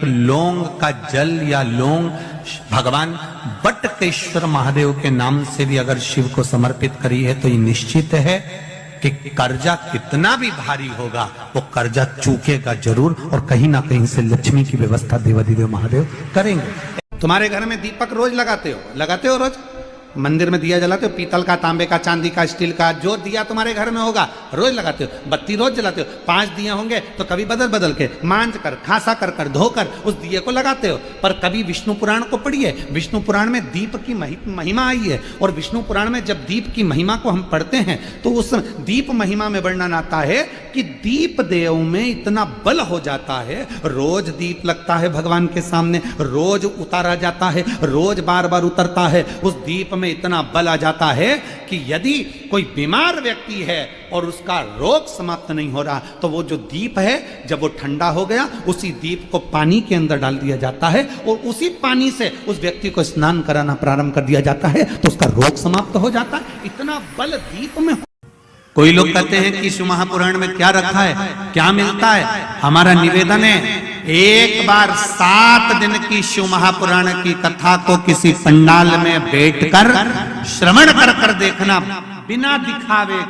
लौंग का जल या लौंग भगवान बटकेश्वर महादेव के नाम से भी अगर शिव को समर्पित करी है तो ये निश्चित है कि कर्जा कितना भी भारी होगा वो कर्जा चूकेगा जरूर, और कहीं ना कहीं से लक्ष्मी की व्यवस्था देवाधिदेव महादेव करेंगे। तुम्हारे घर में दीपक रोज लगाते हो रोज? मंदिर में दिया जलाते हो? पीतल का, तांबे का, चांदी का, स्टील का, जो दिया तुम्हारे घर में होगा रोज लगाते हो। बत्ती रोज जलाते हो। 5 दिया होंगे तो कभी बदल बदल के मांझ कर, खासा कर धोकर उस दिए को लगाते हो। पर कभी विष्णु पुराण को पढ़िए। विष्णु पुराण में दीप की महिमा आई है, और विष्णु पुराण में जब दीप की महिमा को हम पढ़ते हैं तो उस दीप महिमा में वर्णन आता है कि दीप देव में इतना बल हो जाता है, रोज दीप लगता है भगवान के सामने, रोज उतारा जाता है, रोज बार बार उतरता है, उस दीप में इतना बल आ जाता है कि यदि कोई बीमार व्यक्ति है और उसका रोग समाप्त नहीं हो रहा तो वो जो दीप है जब वो ठंडा हो गया उसी दीप को पानी के अंदर डाल दिया जाता है और उसी पानी से उस व्यक्ति को स्नान कराना प्रारंभ कर दिया जाता है तो उसका रोग समाप्त हो जाता है। इतना बल दीप में। कोई लोग कहते हैं कि शिव महापुराण में क्या रखा है, क्या मिलता है। हमारा निवेदन है, एक बार 7 दिन की शिव महापुराण की कथा को किसी पंडाल में बैठकर श्रवण कर देखना, बिना दिखावे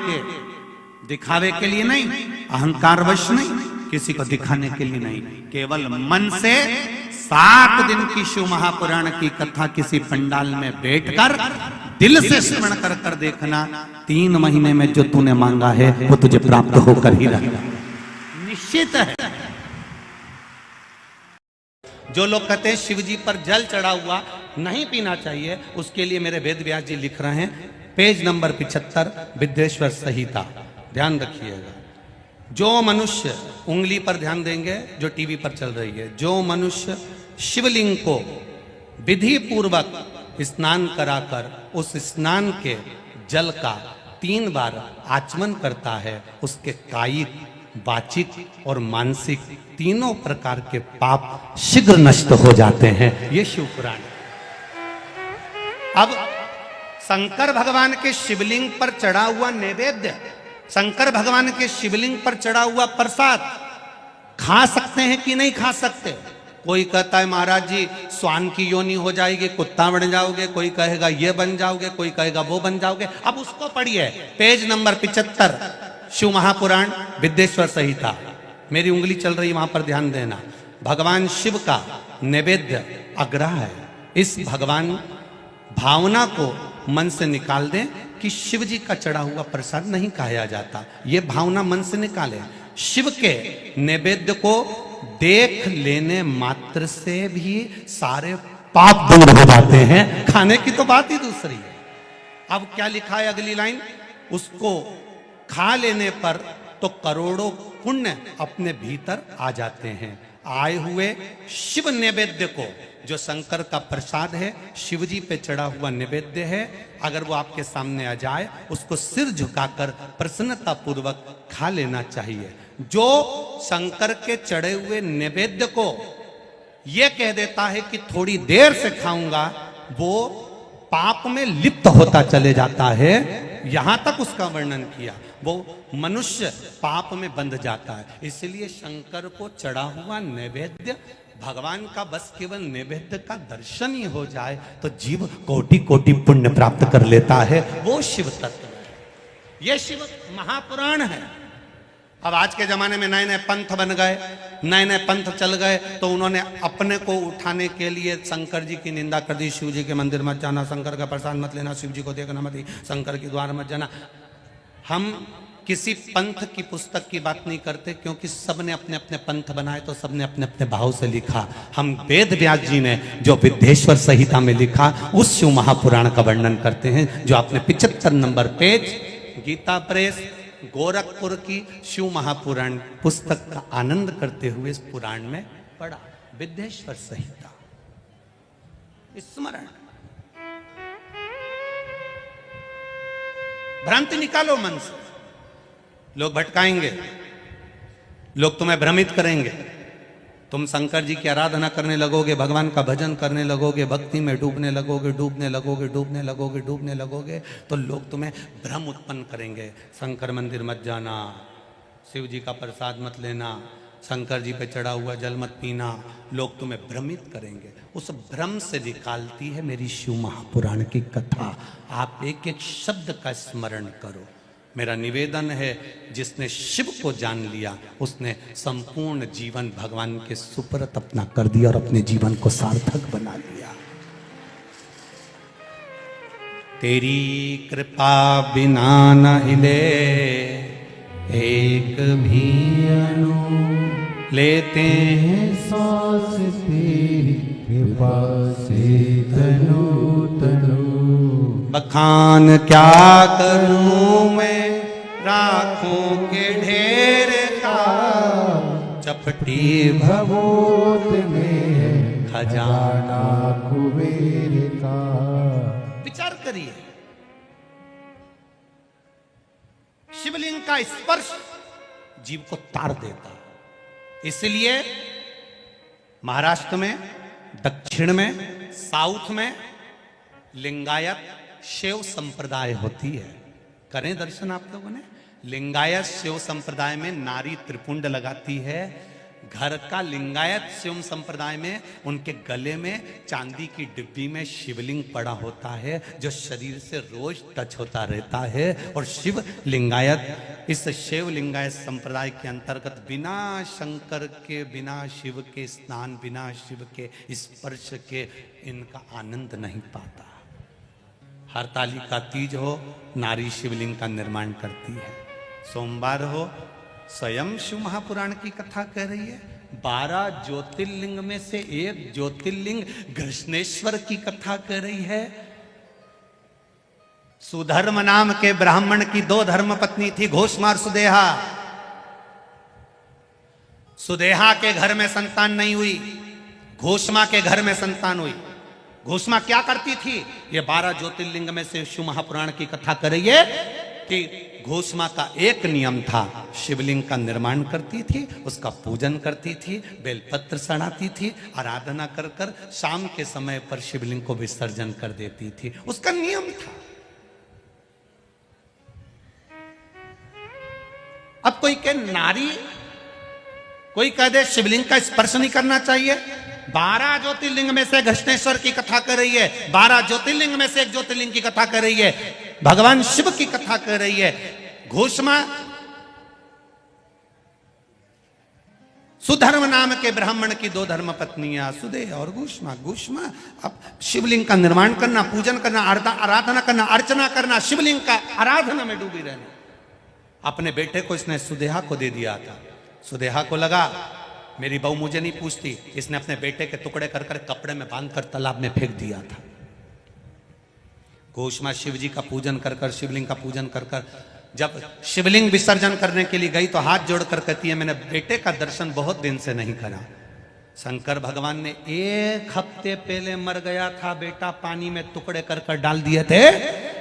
के लिए नहीं, अहंकारवश नहीं, किसी को दिखाने के लिए नहीं, केवल मन से 7 दिन की शिव महापुराण की कथा किसी पंडाल में बैठकर दिल से श्रवण कर देखना। 3 महीने में जो तूने मांगा है वो तुझे प्राप्त होकर ही रहेगा, निश्चित है। जो लोग कहते हैं शिव जी पर जल चढ़ा हुआ नहीं पीना चाहिए, उसके लिए मेरे वेद व्यास जी लिख रहे हैं, पेज नंबर 75, विद्येश्वर संहिता, ध्यान रखिएगा। जो मनुष्य, उंगली पर ध्यान देंगे जो टीवी पर चल रही है, जो मनुष्य शिवलिंग को विधि पूर्वक स्नान कराकर उस स्नान के जल का 3 बार आचमन करता है, उसके कायिक, वाचिक और मानसिक तीनों प्रकार के पाप शीघ्र नष्ट हो जाते हैं। ये शिव पुराण। अब शंकर भगवान के शिवलिंग पर चढ़ा हुआ नैवेद्य, शंकर भगवान के शिवलिंग पर चढ़ा हुआ प्रसाद खा सकते हैं कि नहीं खा सकते? कोई कहता है महाराज जी स्वान की योनि हो जाएगी, कुत्ता बन जाओगे, कोई कहेगा ये बन जाओगे, कोई कहेगा वो बन जाओगे। अब उसको पढ़िए, पेज नंबर 75, शिव महापुराण विद्येश्वर संहिता। मेरी उंगली चल रही, वहां पर ध्यान देना। भगवान शिव का नैवेद्य अग्रह है। इस भगवान भावना को मन से निकाल दें कि शिव जी का चढ़ा हुआ प्रसाद नहीं खाया जाता, ये भावना मन से निकालें। शिव के नैवेद्य को देख लेने मात्र से भी सारे पाप दूर हो जाते हैं, खाने की तो बात ही दूसरी है। अब क्या लिखा है अगली लाइन, उसको खा लेने पर तो करोड़ों पुण्य अपने भीतर आ जाते हैं। आए हुए शिव नैवेद्य को, जो शंकर का प्रसाद है, शिव जी पे चढ़ा हुआ नैवेद्य है, अगर वो आपके सामने आ जाए उसको सिर झुकाकर प्रसन्नता पूर्वक खा लेना चाहिए। जो शंकर के चढ़े हुए नैवेद्य को ये कह देता है कि थोड़ी देर से खाऊंगा, वो पाप में लिप्त होता चले जाता है। यहां तक उसका वर्णन किया, वो मनुष्य पाप में बंध जाता है। इसलिए शंकर को चढ़ा हुआ नैवेद्य, भगवान का बस केवल नैवेद्य का दर्शन ही हो जाए तो जीव कोटि कोटि पुण्य प्राप्त कर लेता है। वो शिव तत्व है, ये शिव महापुराण है। अब आज के जमाने में नए नए पंथ बन गए, नए नए पंथ चल गए, तो उन्होंने अपने को उठाने के लिए शंकर जी की निंदा कर दी। शिव जी के मंदिर मत जाना, शंकर का प्रसाद मत लेना, शिव जी को देखना मत, शंकर के द्वार मत जाना। हम किसी पंथ की पुस्तक की बात नहीं करते, क्योंकि सबने अपने अपने पंथ बनाए तो सबने अपने अपने भाव से लिखा। हम वेद व्यास जी ने जो विद्येश्वर संहिता में लिखा उस शिव महापुराण का वर्णन करते हैं, जो आपने 75 नंबर पेज गीता प्रेस गोरखपुर की शिव महापुराण पुस्तक का आनंद करते हुए इस पुराण में पढ़ा। विद्येश्वर संहिता स्मरण। भ्रांति निकालो मन से। लोग भटकाएंगे, लोग तुम्हें भ्रमित करेंगे, तुम शंकर जी की आराधना करने लगोगे, भगवान का भजन करने लगोगे, भक्ति में डूबने लगोगे, डूबने लगोगे, तो लोग तुम्हें भ्रम उत्पन्न करेंगे। शंकर मंदिर मत जाना, शिव जी का प्रसाद मत लेना, शंकर जी पे चढ़ा हुआ जल मत पीना, लोग तुम्हें भ्रमित करेंगे। उस भ्रम से निकालती है मेरी शिव महापुराण की कथा। आप एक एक शब्द का स्मरण करो। मेरा निवेदन है, जिसने शिव को जान लिया उसने संपूर्ण जीवन भगवान के सुपुर्द अपना कर दिया और अपने जीवन को सार्थक बना लिया। तेरी कृपा बिना न हिले एक भी अणु, लेते हैं सांस तेरी कृपा से तनु तनु। बखान क्या करूं मैं राखों के ढेर का, चपटी भभूत में खजाना कुबेर का। विचार करिए, शिवलिंग का स्पर्श जीव को तार देता। इसलिए महाराष्ट्र में, दक्षिण में, साउथ में लिंगायत शिव संप्रदाय होती है। करें दर्शन आप लोगों ने। लिंगायत शिव संप्रदाय में नारी त्रिपुंड लगाती है। घर का लिंगायत शिव संप्रदाय में उनके गले में चांदी की डिब्बी में शिवलिंग पड़ा होता है, जो शरीर से रोज टच होता रहता है। और शिव लिंगायत, इस शिव लिंगायत संप्रदाय के अंतर्गत बिना शंकर के, बिना शिव के स्नान, बिना शिव के स्पर्श के इनका आनंद नहीं पाता। हरतालिका तीज हो, नारी शिवलिंग का निर्माण करती है। सोमवार हो, स्वयं शिव महापुराण की कथा कह रही है। 12 ज्योतिर्लिंग में से एक ज्योतिर्लिंग घृष्णेश्वर की कथा कर रही है। सुधर्म नाम के ब्राह्मण की 2 धर्म पत्नी थी, घोषमा और सुदेहा। सुदेहा के घर में संतान नहीं हुई, घोषमा के घर में संतान हुई। घोषमा क्या करती थी? ये 12 ज्योतिर्लिंग में से शिव महापुराण की कथा कर रही है कि घोषमा का एक नियम था, शिवलिंग का निर्माण करती थी, उसका पूजन करती थी, बेलपत्र चढ़ाती थी, आराधना कर कर शाम के समय पर शिवलिंग को विसर्जन कर देती थी। उसका नियम था। अब कोई कहे नारी, कोई कह दे शिवलिंग का स्पर्श नहीं करना चाहिए। 12 ज्योतिर्लिंग में से घृष्णेश्वर की कथा कर रही है, 12 ज्योतिर्लिंग में से एक ज्योतिर्लिंग की कथा कर रही है, भगवान शिव की कथा कर रही है। घोषमा सुधर्म नाम के ब्राह्मण की 2 धर्म पत्नियां, सुदेह और घोषमा। घोषमा अब शिवलिंग का निर्माण करना, पूजन करना, आराधना करना, अर्चना करना, शिवलिंग का आराधना में डूबी रहना। अपने बेटे को इसने सुदेहा को दे दिया था। सुदेहा को लगा मेरी बहू मुझे नहीं पूछती, इसने अपने बेटे के टुकड़े कर कर कपड़े में बांधकर तालाब में फेंक दिया था। घोषमा शिव जी का पूजन कर कर, शिवलिंग का पूजन कर कर जब शिवलिंग विसर्जन करने के लिए गई तो हाथ जोड़कर कहती है, मैंने बेटे का दर्शन बहुत दिन से नहीं करा। शंकर भगवान ने 1 हफ्ते पहले मर गया था बेटा, पानी में टुकड़े कर कर डाल दिए थे।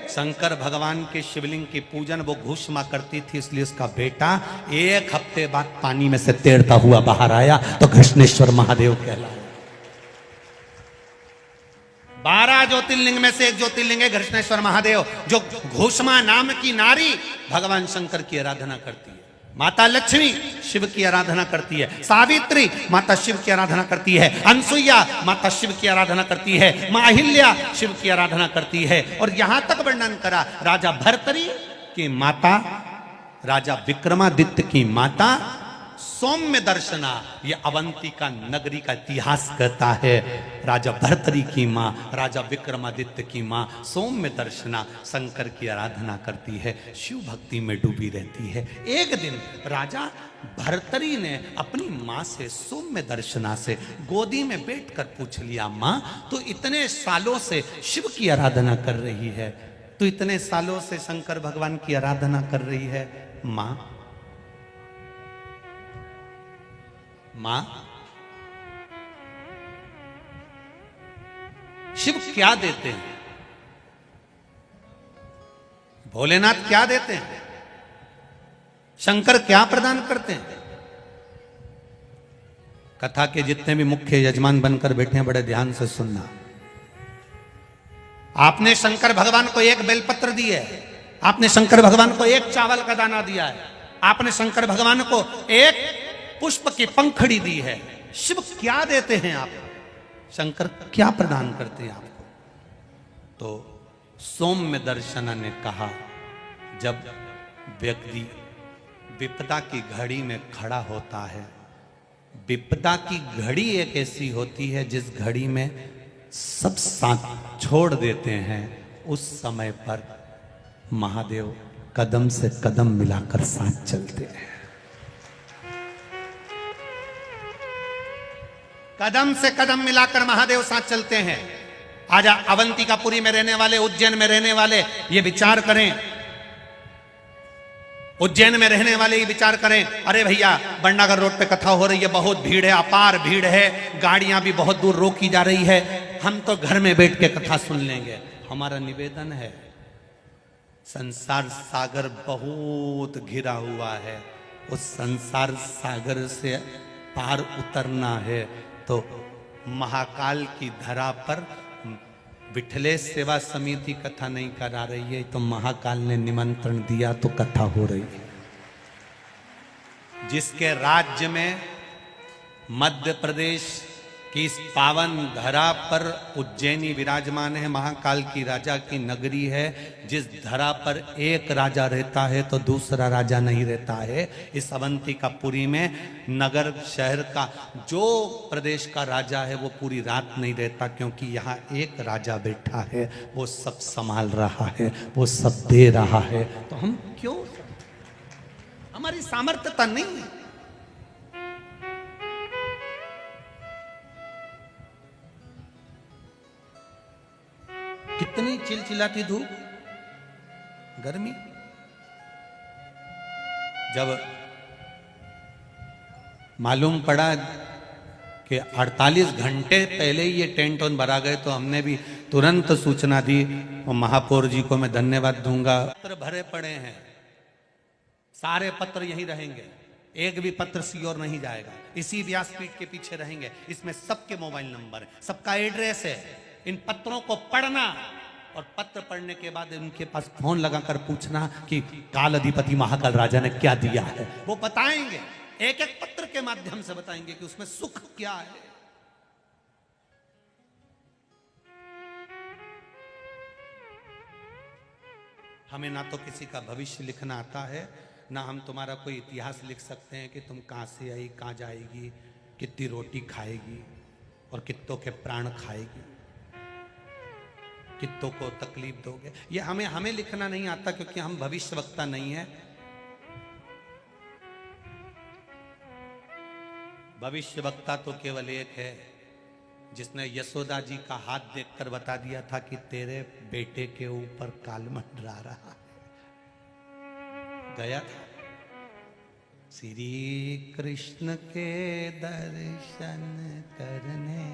शंकर भगवान के शिवलिंग की पूजन वो घोषमा करती थी, इसलिए उसका बेटा 1 हफ्ते बाद पानी में से तैरता हुआ बाहर आया तो घृष्णेश्वर महादेव कहलाया। 12 ज्योतिर्लिंग में से एक ज्योतिर्लिंग है घृष्णेश्वर महादेव, जो घोषमा नाम की नारी भगवान शंकर की आराधना करती है। माता लक्ष्मी शिव की आराधना करती है, सावित्री माता शिव की आराधना करती है, अनसुईया माता शिव की आराधना करती है, मां अहिल्या शिव की आराधना करती है। और यहां तक वर्णन करा राजा भर्तरी की माता, राजा विक्रमादित्य की माता सौम्य दर्शना। यह अवंतिका नगरी का इतिहास कहता है। राजा भर्तरी की मां, राजा विक्रमादित्य की मां सौम्य दर्शना शंकर की आराधना करती है, शिव भक्ति में डूबी रहती है। एक दिन राजा भर्तरी ने अपनी मां से, सौम्य दर्शना से, गोदी में बैठकर पूछ लिया, मां तो इतने सालों से शिव की आराधना कर रही है, तो इतने सालों से शंकर भगवान की आराधना कर रही है, मां शिव क्या देते हैं? भोलेनाथ क्या देते हैं? शंकर क्या प्रदान करते हैं? कथा के जितने भी मुख्य यजमान बनकर बैठे हैं बड़े ध्यान से सुनना। आपने शंकर भगवान को 1 बेलपत्र दी है, आपने शंकर भगवान को 1 चावल का दाना दिया है, आपने शंकर भगवान को 1 पुष्प की पंखड़ी दी है। शिव क्या देते हैं आप? शंकर क्या प्रदान करते हैं आपको? तो सौम्य दर्शन ने कहा, जब व्यक्ति विपदा की घड़ी में खड़ा होता है, विपदा की घड़ी एक ऐसी होती है जिस घड़ी में सब साथ छोड़ देते हैं, उस समय पर महादेव कदम से कदम मिलाकर साथ चलते हैं। कदम से कदम मिलाकर महादेव साथ चलते हैं। आज अवंतिकापुरी में रहने वाले, उज्जैन में रहने वाले ये विचार करें, उज्जैन में रहने वाले ये विचार करें, अरे भैया बंडागर रोड पे कथा हो रही है, बहुत भीड़ है, अपार भीड़ है, गाड़ियां भी बहुत दूर रोकी जा रही है, हम तो घर में बैठ के कथा सुन लेंगे। हमारा निवेदन है, संसार सागर बहुत घिरा हुआ है, उस संसार सागर से पार उतरना है तो महाकाल की धरा पर विठलेश सेवा समिति कथा नहीं करा रही है, तो महाकाल ने निमंत्रण दिया तो कथा हो रही है। जिसके राज्य में मध्य प्रदेश की इस पावन धरा पर उज्जैनी विराजमान है, महाकाल की राजा की नगरी है, जिस धरा पर एक राजा रहता है तो दूसरा राजा नहीं रहता है। इस अवंतिकापुरी में नगर शहर का जो प्रदेश का राजा है वो पूरी रात नहीं रहता, क्योंकि यहाँ एक राजा बैठा है, वो सब संभाल रहा है, वो सब दे रहा है। तो हम क्यों, हमारी सामर्थ्यता नहीं है। कितनी चिलचिलाती धूप, गर्मी, जब मालूम पड़ा कि 48 घंटे पहले ही ये टेंट ऑन भरा गए, तो हमने भी तुरंत सूचना दी और महापौर जी को मैं धन्यवाद दूंगा। पत्र भरे पड़े हैं, सारे पत्र यहीं रहेंगे, एक भी पत्र सीओर नहीं जाएगा, इसी व्यासपीठ के पीछे रहेंगे। इसमें सबके मोबाइल नंबर है, सबका एड्रेस है। इन पत्रों को पढ़ना और पत्र पढ़ने के बाद उनके पास फोन लगाकर पूछना कि काल अधिपति महाकाल राजा ने क्या दिया है, वो बताएंगे, एक एक पत्र के माध्यम से बताएंगे कि उसमें सुख क्या है। हमें ना तो किसी का भविष्य लिखना आता है, ना हम तुम्हारा कोई इतिहास लिख सकते हैं कि तुम कहां से आई, कहां जाएगी, कितनी रोटी खाएगी और कितनों के प्राण खाएगी, कितों को तकलीफ दोगे। ये हमें लिखना नहीं आता, क्योंकि हम भविष्यवक्ता नहीं है। भविष्यवक्ता तो केवल एक है, जिसने यशोदा जी का हाथ देखकर बता दिया था कि तेरे बेटे के ऊपर काल मंडरा रहा है। गया था, श्री कृष्ण के दर्शन करने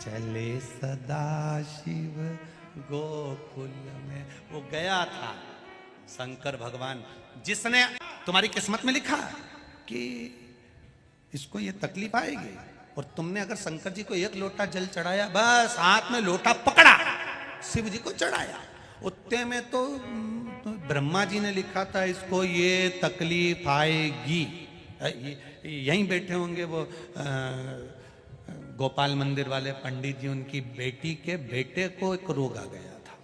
चले सदा शिव गोकुल में। वो गया था शंकर भगवान, जिसने तुम्हारी किस्मत में लिखा कि इसको ये तकलीफ आएगी, और तुमने अगर शंकर जी को एक लोटा जल चढ़ाया, बस हाथ में लोटा पकड़ा, शिव जी को चढ़ाया, उतने में तो ब्रह्मा जी ने लिखा था इसको ये तकलीफ आएगी। यहीं बैठे होंगे वो गोपाल मंदिर वाले पंडित जी, उनकी बेटी के बेटे को एक रोग आ गया था,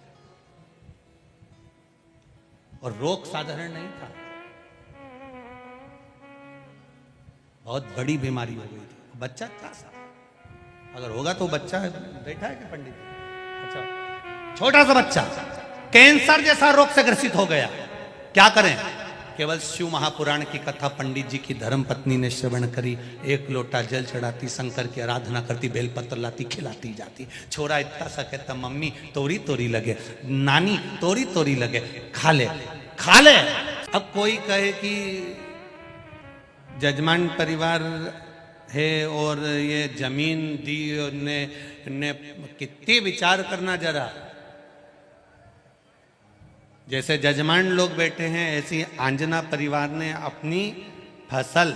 और रोग साधारण नहीं था, बहुत बड़ी बीमारी हो गई थी। बच्चा था सा, अगर होगा तो बच्चा बैठा है क्या पंडित? अच्छा, छोटा सा बच्चा कैंसर जैसा रोग से ग्रसित हो गया। क्या करें? केवल शिव महापुराण की कथा पंडित जी की धर्म पत्नी ने श्रवण करी, एक लोटा जल चढ़ाती, शंकर की आराधना करती, बेलपत्र लाती, खिलाती जाती। छोरा इतना सा कहता, मम्मी तोरी तोरी लगे, नानी तोरी तोरी लगे, खा ले खा ले। अब कोई कहे कि जजमान परिवार है और ये जमीन दी ने कितनी विचार करना जरा। जैसे जजमान लोग बैठे हैं, ऐसी आंजना परिवार ने अपनी फसल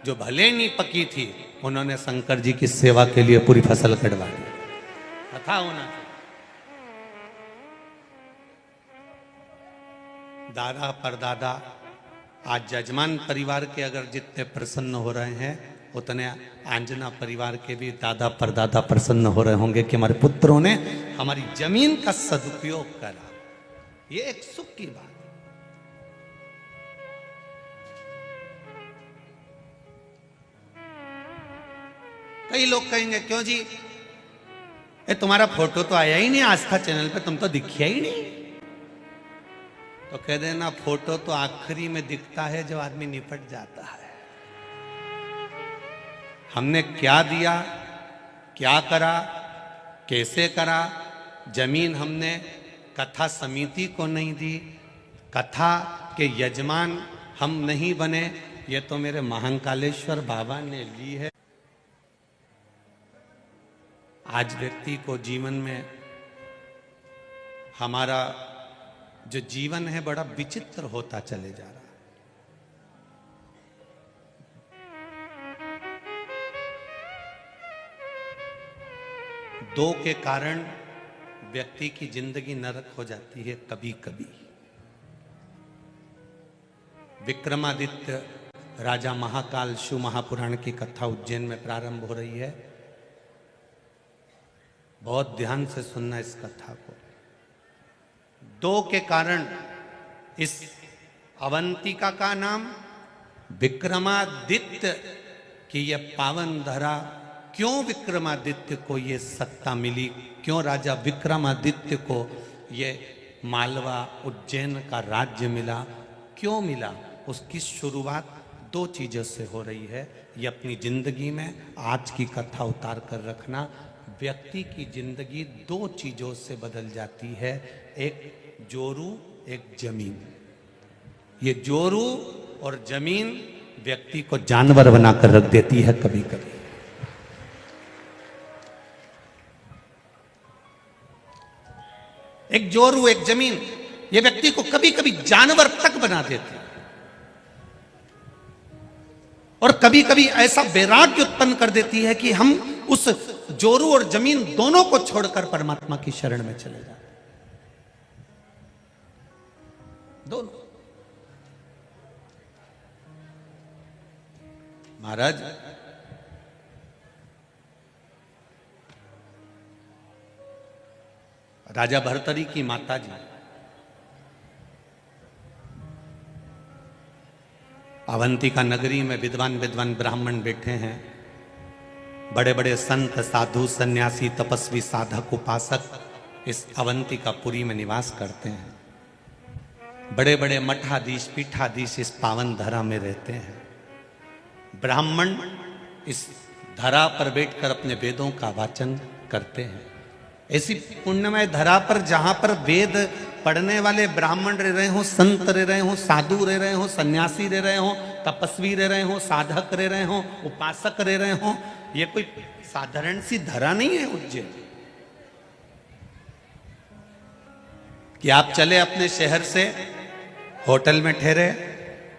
जो भले नहीं पकी थी, उन्होंने शंकर जी की सेवा के लिए पूरी फसल कटवा दी। कथा होना, दादा परदादा आज यजमान परिवार के अगर जितने प्रसन्न हो रहे हैं उतने आंजना परिवार के भी दादा परदादा प्रसन्न हो रहे होंगे कि हमारे पुत्रों ने हमारी जमीन का सदुपयोग करा। ये एक सुख की बात। कई लोग कहेंगे क्यों जी तुम्हारा फोटो तो आया ही नहीं आस्था चैनल पे, तुम तो दिखिया ही नहीं। तो कह देना फोटो तो आखिरी में दिखता है जब आदमी निपट जाता है। हमने क्या दिया, क्या करा, कैसे करा। जमीन हमने कथा समिति को नहीं दी, कथा के यजमान हम नहीं बने, ये तो मेरे महाकालेश्वर बाबा ने ली है। आज व्यक्ति को जीवन में हमारा जो जीवन है बड़ा विचित्र होता चले जा रहा है। दो के कारण व्यक्ति की जिंदगी नरक हो जाती है कभी कभी। विक्रमादित्य राजा महाकाल शिव महापुराण की कथा उज्जैन में प्रारंभ हो रही है। बहुत ध्यान से सुनना इस कथा को। दो के कारण इस अवंतिका का नाम विक्रमादित्य की यह पावन धरा। क्यों विक्रमादित्य को ये सत्ता मिली, क्यों राजा विक्रमादित्य को ये मालवा उज्जैन का राज्य मिला, क्यों मिला, उसकी शुरुआत दो चीजों से हो रही है। ये अपनी जिंदगी में आज की कथा उतार कर रखना। व्यक्ति की जिंदगी दो चीजों से बदल जाती है, एक जोरू, एक जमीन। ये जोरू और जमीन व्यक्ति को जानवर बनाकर रख देती है कभी कभी। एक जोरू, एक जमीन, ये व्यक्ति को कभी कभी जानवर तक बना देती है। और कभी कभी ऐसा वैराग्य उत्पन्न कर देती है कि हम उस जोरू और जमीन दोनों को छोड़कर परमात्मा की शरण में चले जाते। दोनों। महाराज राजा भर्तरी की माता जी अवंतिका नगरी में विद्वान विद्वान ब्राह्मण बैठे हैं। बड़े बड़े संत, साधु, सन्यासी, तपस्वी, साधक, उपासक इस अवंतिकापुरी में निवास करते हैं। बड़े बड़े मठाधीश, पीठाधीश इस पावन धरा में रहते हैं। ब्राह्मण इस धरा पर बैठकर अपने वेदों का वाचन करते हैं। ऐसी पुण्यमय धरा पर जहां पर वेद पढ़ने वाले ब्राह्मण रह रहे हो, संत रह रहे हो, साधु रह रहे हो, सन्यासी रह रहे हो, तपस्वी रह रहे हो, साधक रह रहे हो, उपासक रह रहे हो, ये कोई साधारण सी धरा नहीं है उज्जैन कि आप चले अपने शहर से होटल में ठहरे,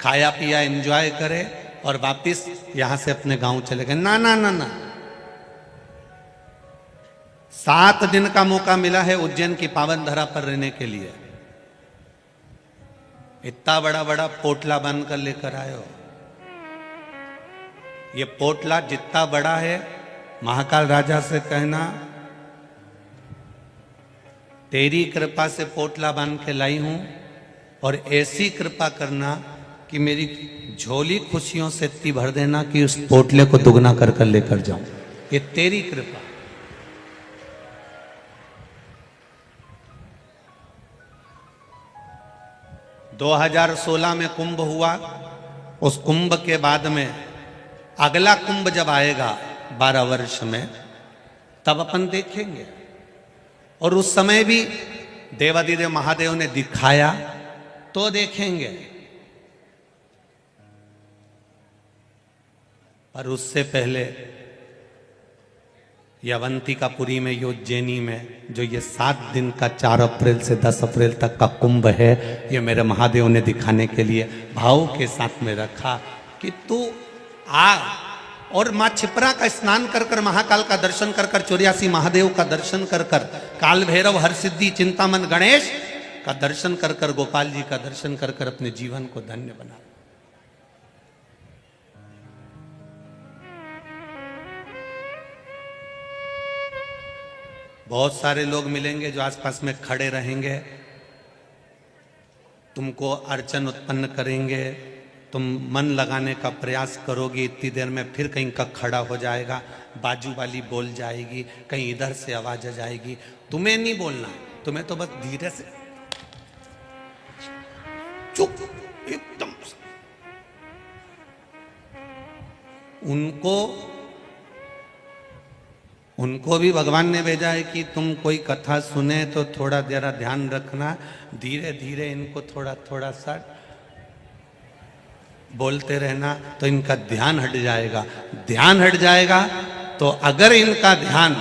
खाया पिया एंजॉय करे और वापिस यहां से अपने गांव चले गए। ना ना ना ना, 7 दिन का मौका मिला है उज्जैन की पावन धरा पर रहने के लिए। इतना बड़ा बड़ा पोटला बन कर लेकर आए हो। ये पोटला जितना बड़ा है, महाकाल राजा से कहना तेरी कृपा से पोटला बांध के लाई हूं और ऐसी कृपा करना कि मेरी झोली खुशियों से इतनी भर देना कि उस पोटले को दुगना कर कर लेकर जाऊं। ये तेरी कृपा। दो 2016 में कुंभ हुआ। उस कुंभ के बाद में अगला कुंभ जब आएगा 12 वर्ष में, तब अपन देखेंगे। और उस समय भी देवादिदेव महादेव ने दिखाया तो देखेंगे। पर उससे पहले ये अवंतिकापुरी में, ये उज्जैनी में जो ये 7 दिन का 4 अप्रैल से 10 अप्रैल तक का कुंभ है, ये मेरे महादेव ने दिखाने के लिए भाव के साथ में रखा कि तू आ और माँ छिपरा का स्नान कर कर, महाकाल का दर्शन कर कर, 84 महादेव का दर्शन कर कर, काल भैरव, हरसिद्धि, चिंतामन गणेश का दर्शन कर कर, गोपाल जी का दर्शन कर कर अपने जीवन को धन्य बना। बहुत सारे लोग मिलेंगे जो आसपास में खड़े रहेंगे, तुमको अड़चन उत्पन्न करेंगे, तुम मन लगाने का प्रयास करोगी, इतनी देर में फिर कहीं का खड़ा हो जाएगा, बाजू वाली बोल जाएगी, कहीं इधर से आवाज आ जाएगी। तुम्हें नहीं बोलना, तुम्हें तो बस धीरे से चुप एकदम। उनको भी भगवान ने भेजा है कि तुम कोई कथा सुने तो थोड़ा जरा ध्यान रखना, धीरे धीरे इनको थोड़ा थोड़ा सा बोलते रहना, तो इनका ध्यान हट जाएगा। ध्यान हट जाएगा तो अगर इनका ध्यान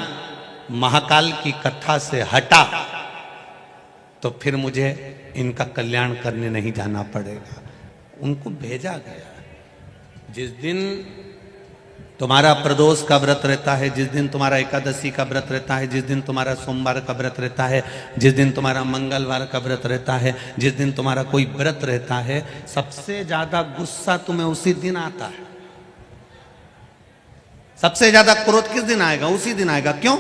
महाकाल की कथा से हटा तो फिर मुझे इनका कल्याण करने नहीं जाना पड़ेगा। उनको भेजा गया। जिस दिन तुम्हारा प्रदोष का व्रत रहता है, जिस दिन तुम्हारा एकादशी का व्रत रहता है, जिस दिन तुम्हारा सोमवार का व्रत रहता है, जिस दिन तुम्हारा मंगलवार का व्रत रहता है, जिस दिन तुम्हारा कोई व्रत रहता है, सबसे ज्यादा गुस्सा तुम्हें उसी दिन आता है। सबसे ज्यादा क्रोध किस दिन आएगा? उसी दिन आएगा। क्यों?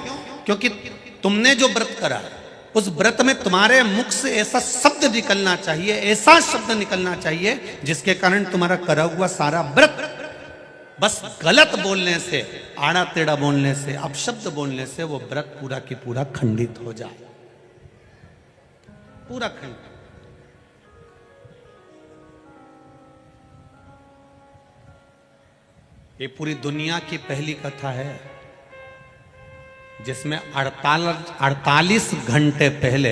क्योंकि तुमने जो व्रत करा उस व्रत में तुम्हारे मुख से ऐसा शब्द निकलना चाहिए, ऐसा शब्द निकलना चाहिए जिसके कारण तुम्हारा करा हुआ सारा व्रत बस गलत बोलने से, आड़ा टेढ़ा बोलने से, अपशब्द बोलने से वो व्रत पूरा की पूरा खंडित हो जाए, पूरा खंडित। ये पूरी दुनिया की पहली कथा है जिसमें 48 घंटे पहले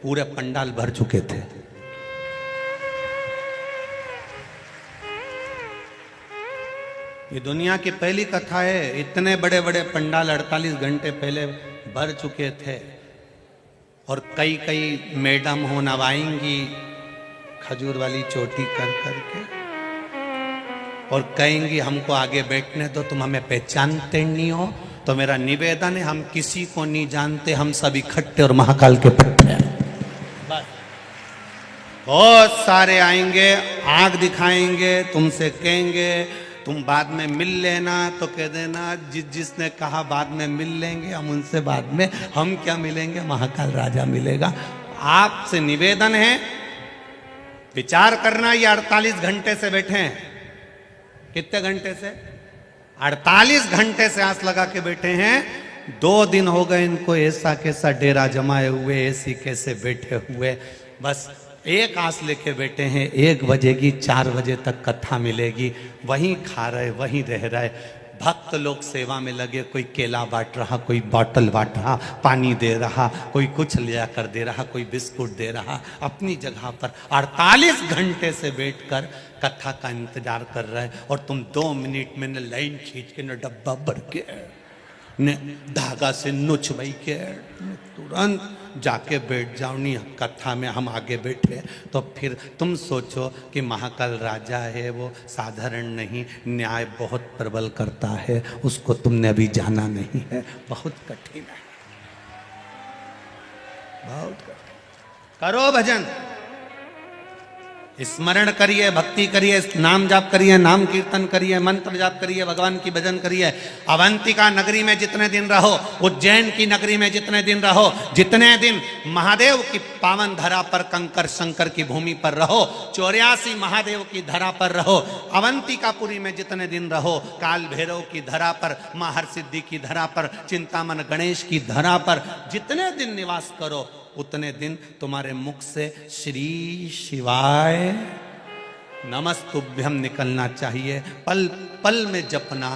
पूरे पंडाल भर चुके थे। ये दुनिया की पहली कथा है। इतने बड़े बड़े पंडाल 48 घंटे पहले भर चुके थे। और कई कई मैडम हो नवाएंगी खजूर वाली चोटी कर करके और कहेंगी हमको आगे बैठने दो, तुम हमें पहचानते नहीं हो। तो मेरा निवेदन है, हम किसी को नहीं जानते, हम सब इकट्ठे और महाकाल के पट्टे हैं। बस बहुत सारे आएंगे, आंख दिखाएंगे, तुमसे कहेंगे तुम बाद में मिल लेना, तो कह देना जिसने कहा बाद में मिल लेंगे, हम उनसे बाद में, हम क्या मिलेंगे, महाकाल राजा मिलेगा। आपसे निवेदन है, विचार करना। ये 48 घंटे से बैठे हैं। कितने घंटे से? 48 घंटे से आस लगा के बैठे हैं। 2 दिन हो गए इनको ऐसा कैसा डेरा जमाए हुए, ऐसी कैसे बैठे हुए। बस एक आस लेके बैठे हैं, 1 बजेगी, 4 बजे तक कथा मिलेगी। वहीं खा रहे, वहीं रह रहे। भक्त लोग सेवा में लगे, कोई केला बांट रहा, कोई बॉटल बांट रहा, पानी दे रहा, कोई कुछ ले आकर दे रहा, कोई बिस्कुट दे रहा। अपनी जगह पर 48 घंटे से बैठकर कथा का इंतजार कर रहे हैं। और तुम 2 मिनट में न लाइन खींच के, न डब्बा भर के, ने धागा से नुच बई के तुरंत जाके बैठ जाओ। नहीं, कथा में हम आगे बैठे तो फिर तुम सोचो कि महाकाल राजा है, वो साधारण नहीं, न्याय बहुत प्रबल करता है, उसको तुमने अभी जाना नहीं है। बहुत कठिन है, बहुत कठिन। करो भजन, स्मरण करिए, भक्ति करिए, नाम जाप करिए, नाम कीर्तन करिए, मंत्र जाप करिए, भगवान की भजन करिए। अवंतिका नगरी में जितने दिन रहो, उज्जैन की नगरी में जितने दिन रहो, जितने दिन महादेव की पावन धरा पर, कंकर शंकर की भूमि पर रहो, 84 महादेव की धरा पर रहो, अवंतिकापुरी में जितने दिन रहो, काल भैरव की धरा पर, मां हरसिद्धि की धरा पर, चिंतामन गणेश की धरा पर जितने दिन निवास करो, उतने दिन तुम्हारे मुख से श्री शिवाय नमस्तुभ्यम निकलना चाहिए। पल पल में जपना,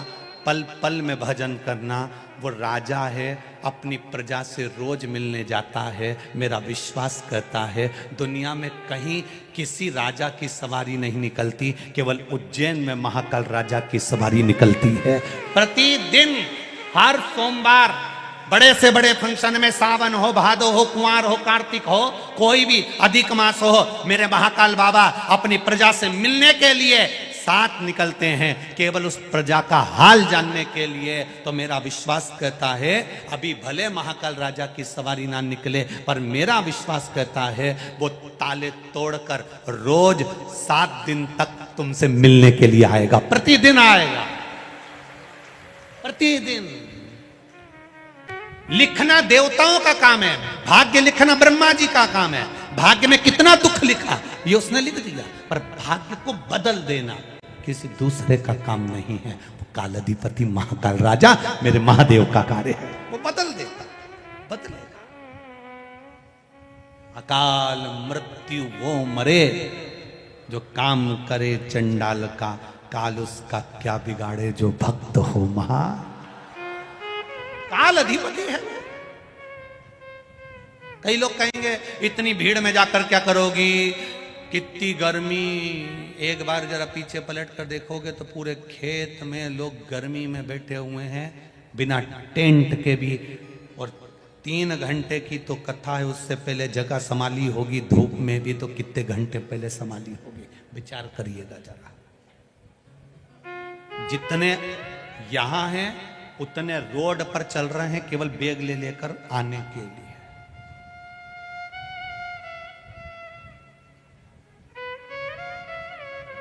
पल पल में भजन करना। वो राजा है, अपनी प्रजा से रोज मिलने जाता है। मेरा विश्वास करता है दुनिया में कहीं किसी राजा की सवारी नहीं निकलती, केवल उज्जैन में महाकाल राजा की सवारी निकलती है। प्रतिदिन हर सोमवार बड़े से बड़े फंक्शन में, सावन हो, भादो हो, कुंवार हो, कार्तिक हो, कोई भी अधिक मास हो, मेरे महाकाल बाबा अपनी प्रजा से मिलने के लिए साथ निकलते हैं, केवल उस प्रजा का हाल जानने के लिए। तो मेरा विश्वास कहता है अभी भले महाकाल राजा की सवारी ना निकले, पर मेरा विश्वास कहता है वो ताले तोड़कर रोज 7 दिन तक तुमसे मिलने के लिए आएगा। प्रतिदिन आएगा, प्रतिदिन। लिखना देवताओं का काम है, भाग्य लिखना ब्रह्मा जी का काम है। भाग्य में कितना दुख लिखा ये उसने लिख दिया, पर भाग्य को बदल देना किसी दूसरे का काम नहीं है। वो कालाधिपति महाकाल राजा मेरे महादेव का कार्य है, वो बदल देता, बदलेगा। अकाल मृत्यु वो मरे जो काम करे चंडाल का, काल उसका क्या बिगाड़े जो भक्त हो महा। काल अधिपति है। कई लोग कहेंगे इतनी भीड़ में जाकर क्या करोगी, कितनी गर्मी। एक बार जरा पीछे पलट कर देखोगे तो पूरे खेत में लोग गर्मी में बैठे हुए हैं बिना टेंट के भी, और 3 घंटे की तो कथा है, उससे पहले जगह संभाली होगी धूप में भी तो कितने घंटे पहले संभाली होगी। विचार करिएगा जरा। जितने यहां हैं उतने रोड पर चल रहे हैं केवल बैग ले लेकर आने के लिए।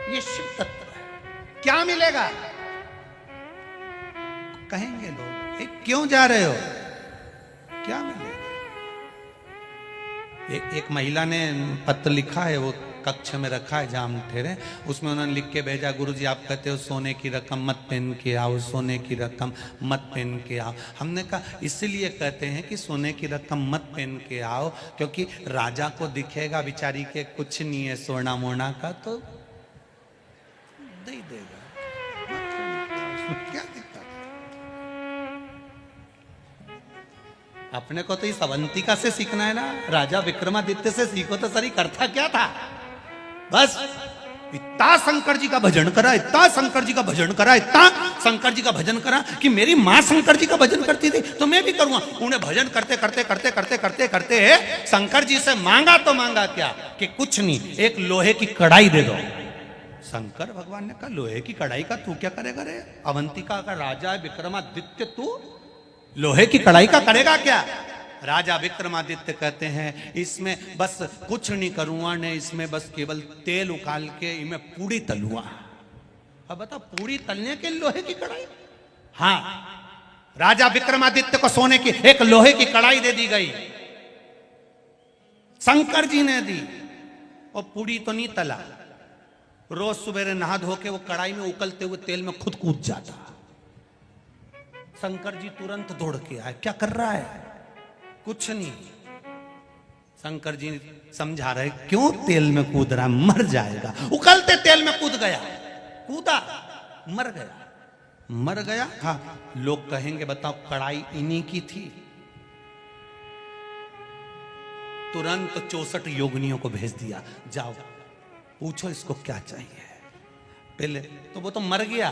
ये शिव तत्व है। क्या मिलेगा कहेंगे लोग, क्यों जा रहे हो, क्या मिलेगा। एक महिला ने पत्र लिखा है, वो कक्ष में रखा है जहां हम ठहरे, उसमें उन्होंने लिख के भेजा, गुरुजी आप कहते हो सोने की रकम मत पहन के आओ, सोने की रकम मत पहन के आओ। हमने कहा इसलिए कहते हैं कि सोने की रकम मत पहन के आओ क्योंकि राजा को दिखेगा बिचारी के कुछ नहीं है सोना मोना का, तो दे देगा, क्या दिक्कत। अपने को तो इस अवंतिका से सीखना है ना, राजा विक्रमादित्य से सीखो तो सरी करता क्या था। बस इतना शंकर जी का भजन करा, इतना शंकर जी का भजन करा, इतना शंकर जी का भजन करा कि मेरी मां शंकर जी का भजन करती थी तो मैं भी करूंगा। उन्हें भजन करते करते करते करते करते करते शंकर जी से मांगा तो मांगा क्या कि कुछ नहीं, एक लोहे की कढ़ाई दे दो। शंकर भगवान ने कहा लोहे की कढ़ाई का तू क्या करेगा रे, अवंतिका का राजा है विक्रमादित्य, तू लोहे की कढ़ाई का करेगा क्या। राजा विक्रमादित्य कहते हैं इसमें बस कुछ नहीं करूंगा ने, इसमें बस केवल तेल उकाल के इनमें पूड़ी तलुआ। अब बता पूड़ी तलने के लोहे की कढ़ाई। हाँ, राजा विक्रमादित्य को सोने की एक लोहे की कढ़ाई दे दी गई, शंकर जी ने दी, और पूड़ी तो नहीं तला। रोज सुबह नहा धो के वो कढ़ाई में उकलते हुए तेल में खुद कूद जाता। शंकर जी तुरंत दौड़ के आए, क्या कर रहा है, कुछ नहीं। शंकर जी समझा रहे क्यों तेल में कूद रहा, मर जाएगा। उकलते तेल में कूद गया, कूदा मर गया, मर गया। हाँ, लोग कहेंगे बताओ कढ़ाई इन्हीं की थी। तुरंत 64 योगिनियों को भेज दिया, जाओ पूछो इसको क्या चाहिए। पहले तो वो तो मर गया,